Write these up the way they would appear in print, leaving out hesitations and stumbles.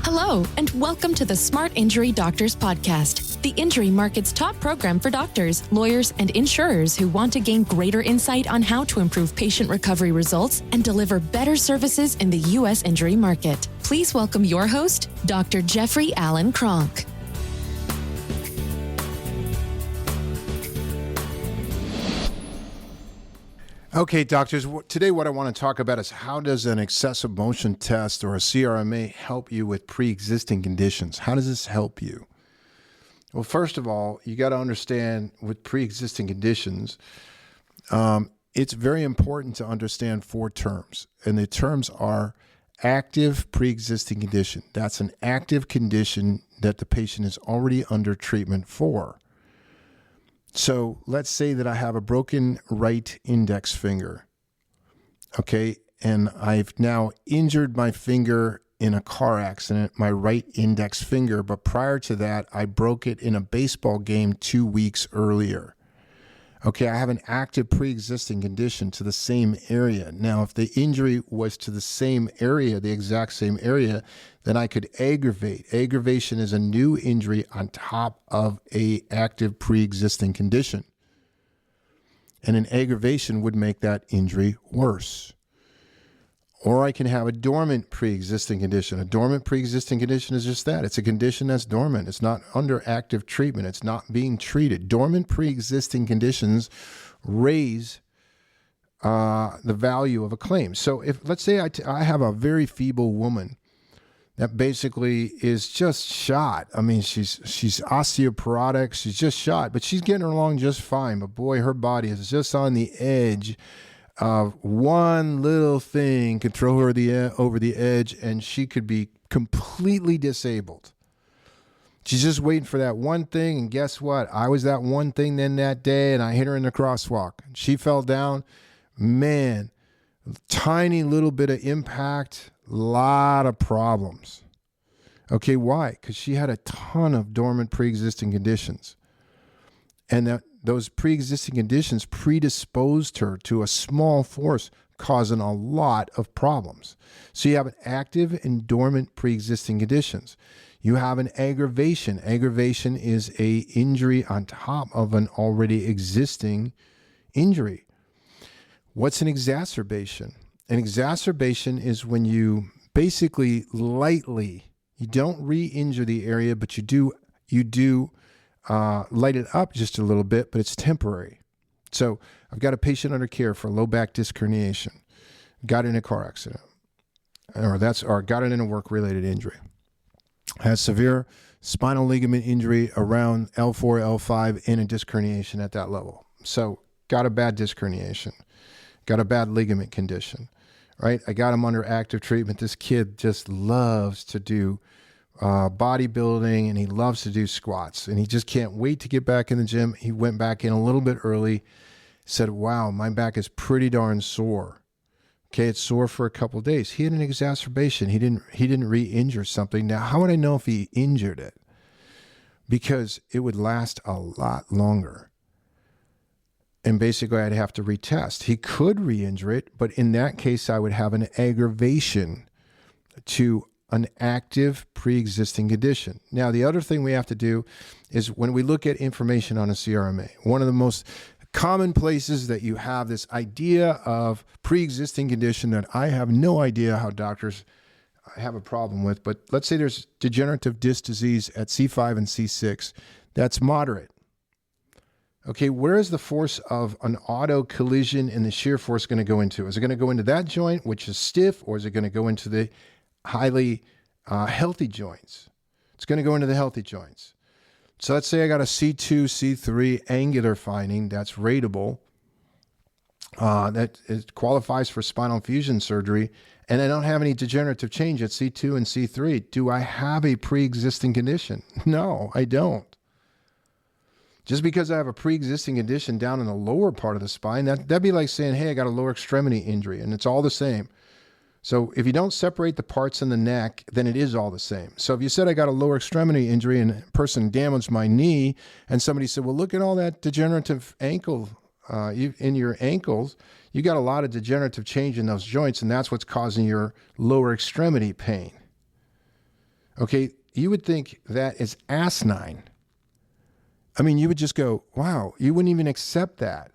Hello, and welcome to the Smart Injury Doctors Podcast, the injury market's top program for doctors, lawyers, and insurers who want to gain greater insight on how to improve patient recovery results and deliver better services in the U.S. injury market. Please welcome your host, Dr. Jeffrey Allen Kronk. Okay, doctors, today what I want to talk about is how does an excessive motion test or a CRMA help you with pre-existing conditions? How does this help you? Well, first of all, you got to understand with pre-existing conditions, it's very important to understand four terms. And the terms are active pre-existing condition. That's an active condition that the patient is already under treatment for. So let's say that I have a broken right index finger, okay, and I've now injured my finger in a car accident, my right index finger, but prior to that, I broke it in a baseball game 2 weeks earlier. Okay, I have an active pre-existing condition to the same area. Now, if the injury was to the same area, the exact same area, then I could aggravate. Aggravation is a new injury on top of an active pre-existing condition. And an aggravation would make that injury worse. Or I can have a dormant pre-existing condition. A dormant pre-existing condition is just that. It's a condition that's dormant. It's not under active treatment. It's not being treated. Dormant pre-existing conditions raise the value of a claim. So if, let's say I have a very feeble woman that basically is just shot. I mean, she's osteoporotic. She's just shot, but she's getting along just fine. But boy, her body is just on the edge of one little thing could throw her over the edge, and she could be completely disabled. She's just waiting for that one thing, and guess what? I was that one thing then that day, and I hit her in the crosswalk. She fell down. Man, tiny little bit of impact, lot of problems. Okay, why? Because she had a ton of dormant pre-existing conditions. And those pre-existing conditions predisposed her to a small force, causing a lot of problems. So you have an active and dormant pre-existing conditions. You have an aggravation. Aggravation is an injury on top of an already existing injury. What's an exacerbation? An exacerbation is when you basically lightly, you don't re-injure the area, but you do light it up just a little bit, but it's temporary. So I've got a patient under care for low back disc herniation, got in a car accident, or got it in a work-related injury, has severe spinal ligament injury around L4, L5, and a disc herniation at that level. So got a bad disc herniation, got a bad ligament condition, right? I got him under active treatment. This kid just loves to do bodybuilding, and he loves to do squats, and he just can't wait to get back in the gym. He went back in a little bit early, said, wow, my back is pretty darn sore. Okay, it's sore for a couple of days. He had an exacerbation. He didn't re-injure something. Now, how would I know if he injured it? Because it would last a lot longer. And basically, I'd have to retest. He could re-injure it, but in that case, I would have an aggravation to an active pre-existing condition. Now, the other thing we have to do is when we look at information on a CRMA, one of the most common places that you have this idea of pre-existing condition that I have no idea how doctors have a problem with, but let's say there's degenerative disc disease at C5 and C6. That's moderate. Okay, where is the force of an auto collision and the shear force going to go into? Is it going to go into that joint, which is stiff, or is it going to go into the highly healthy joints? It's going to go into the healthy joints. So let's say I got a C2, C3 angular finding that's rateable, that it qualifies for spinal fusion surgery, and I don't have any degenerative change at C2 and C3. Do I have a pre-existing condition? No, I don't. Just because I have a pre-existing condition down in the lower part of the spine, that'd be like saying, hey, I got a lower extremity injury, and it's all the same. So if you don't separate the parts in the neck, then it is all the same. So if you said I got a lower extremity injury and a person damaged my knee, and somebody said, well, look at all that degenerative ankle in your ankles, you got a lot of degenerative change in those joints, and that's what's causing your lower extremity pain. Okay, you would think that is asinine. I mean, you would just go, wow, you wouldn't even accept that.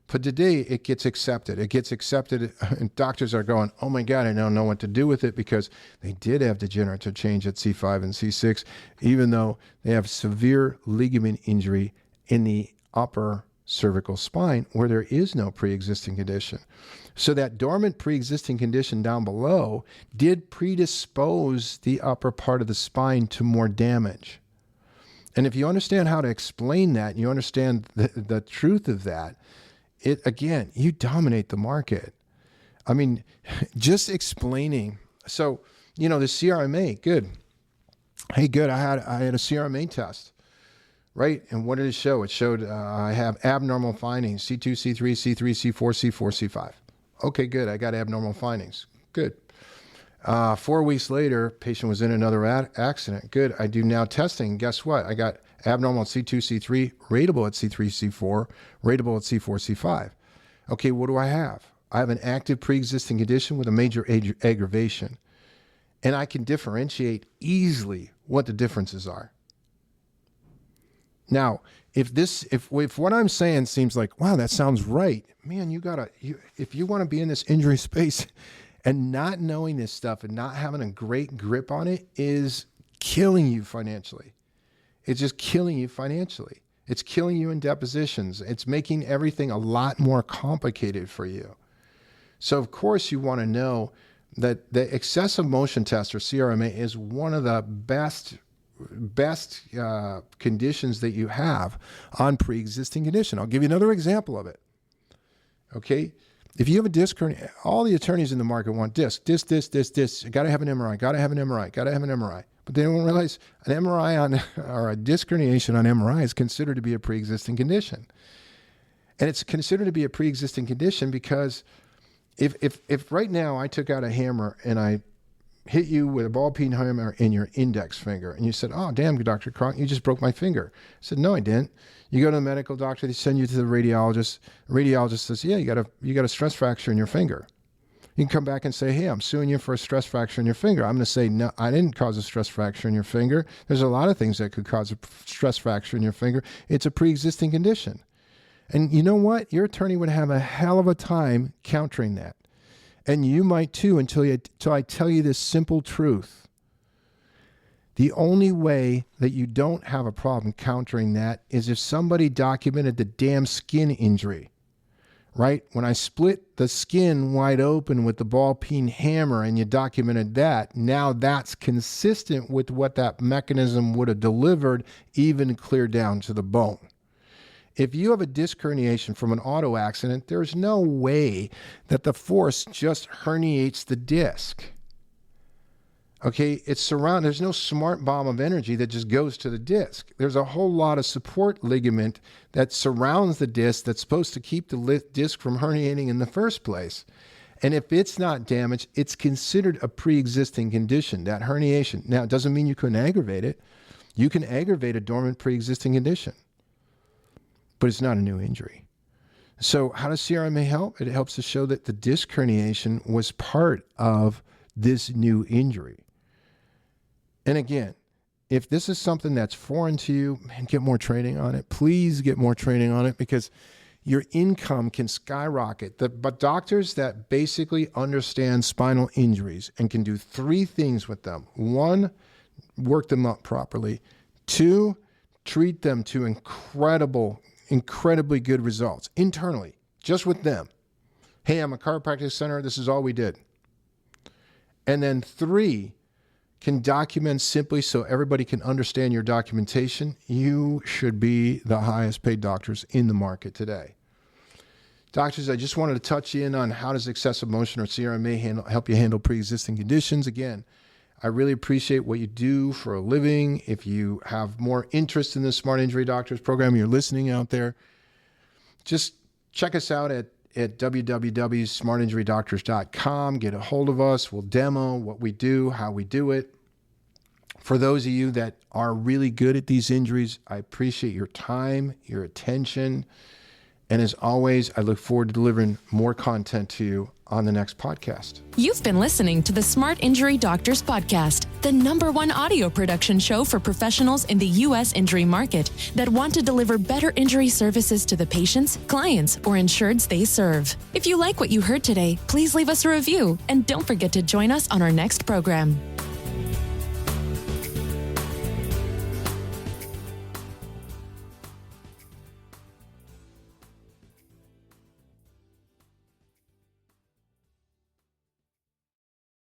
But today it gets accepted. It gets accepted, and doctors are going, oh my God, I don't know what to do with it, because they did have degenerative change at C5 and C6, even though they have severe ligament injury in the upper cervical spine where there is no pre-existing condition. So that dormant pre-existing condition down below did predispose the upper part of the spine to more damage. And if you understand how to explain that, and you understand the truth of that, again, you dominate the market. I mean, just explaining. So, the CRMA, good. Hey, good. I had a CRMA test, right? And what did it show? It showed I have abnormal findings, C2, C3, C3, C4, C4, C5. Okay, good. I got abnormal findings. Good. 4 weeks later, patient was in another accident. Good. I do now testing. Guess what? I got abnormal at C2, C3, rateable at C3, C4, rateable at C4, C5. Okay, what do I have? I have an active pre-existing condition with a major aggravation. And I can differentiate easily what the differences are. Now, if what I'm saying seems like, wow, that sounds right, man, if you want to be in this injury space, and not knowing this stuff and not having a great grip on it is killing you financially. It's just killing you financially. It's killing you in depositions. It's making everything a lot more complicated for you. So, of course, you want to know that the excessive motion test, or CRMA, is one of the best conditions that you have on pre-existing condition. I'll give you another example of it. Okay? If you have a disc hernia, all the attorneys in the market want disc. Got to have an MRI, But they don't realize an MRI or a disc herniation on MRI is considered to be a pre-existing condition. And it's considered to be a pre-existing condition because if right now I took out a hammer and I hit you with a ball-peen hammer in your index finger, and you said, oh, damn, Dr. Cronk, you just broke my finger. I said, no, I didn't. You go to the medical doctor, they send you to the radiologist. The radiologist says, yeah, you got a stress fracture in your finger. You can come back and say, hey, I'm suing you for a stress fracture in your finger. I'm going to say, no, I didn't cause a stress fracture in your finger. There's a lot of things that could cause a stress fracture in your finger. It's a pre-existing condition. And you know what? Your attorney would have a hell of a time countering that. And you might too, until I tell you this simple truth. The only way that you don't have a problem countering that is if somebody documented the damn skin injury, right? When I split the skin wide open with the ball-peen hammer and you documented that, now that's consistent with what that mechanism would have delivered, even clear down to the bone. If you have a disc herniation from an auto accident, there's no way that the force just herniates the disc. Okay, there's no smart bomb of energy that just goes to the disc. There's a whole lot of support ligament that surrounds the disc that's supposed to keep the disc from herniating in the first place. And if it's not damaged, it's considered a pre-existing condition, that herniation. Now, it doesn't mean you couldn't aggravate it. You can aggravate a dormant pre-existing condition, but it's not a new injury. So how does CRMA help? It helps to show that the disc herniation was part of this new injury. And again, if this is something that's foreign to you, man, get more training on it. Please get more training on it, because your income can skyrocket. But doctors that basically understand spinal injuries and can do 3 things with them. 1, work them up properly. 2, treat them to incredibly good results internally, just with them. Hey, I'm a chiropractic center. This is all we did. And then 3, can document simply so everybody can understand your documentation. You should be the highest paid doctors in the market today. Doctors, I just wanted to touch in on how does excessive motion, or CRMA, help you handle pre-existing conditions. Again, I really appreciate what you do for a living. If you have more interest in the Smart Injury Doctors program, you're listening out there, just check us out at www.smartinjurydoctors.com. Get a hold of us. We'll demo what we do, how we do it. For those of you that are really good at these injuries, I appreciate your time, your attention. And as always, I look forward to delivering more content to you on the next podcast. You've been listening to the Smart Injury Doctors podcast. the #1 audio production show for professionals in the U.S. injury market that want to deliver better injury services to the patients, clients, or insureds they serve. If you like what you heard today, please leave us a review and don't forget to join us on our next program.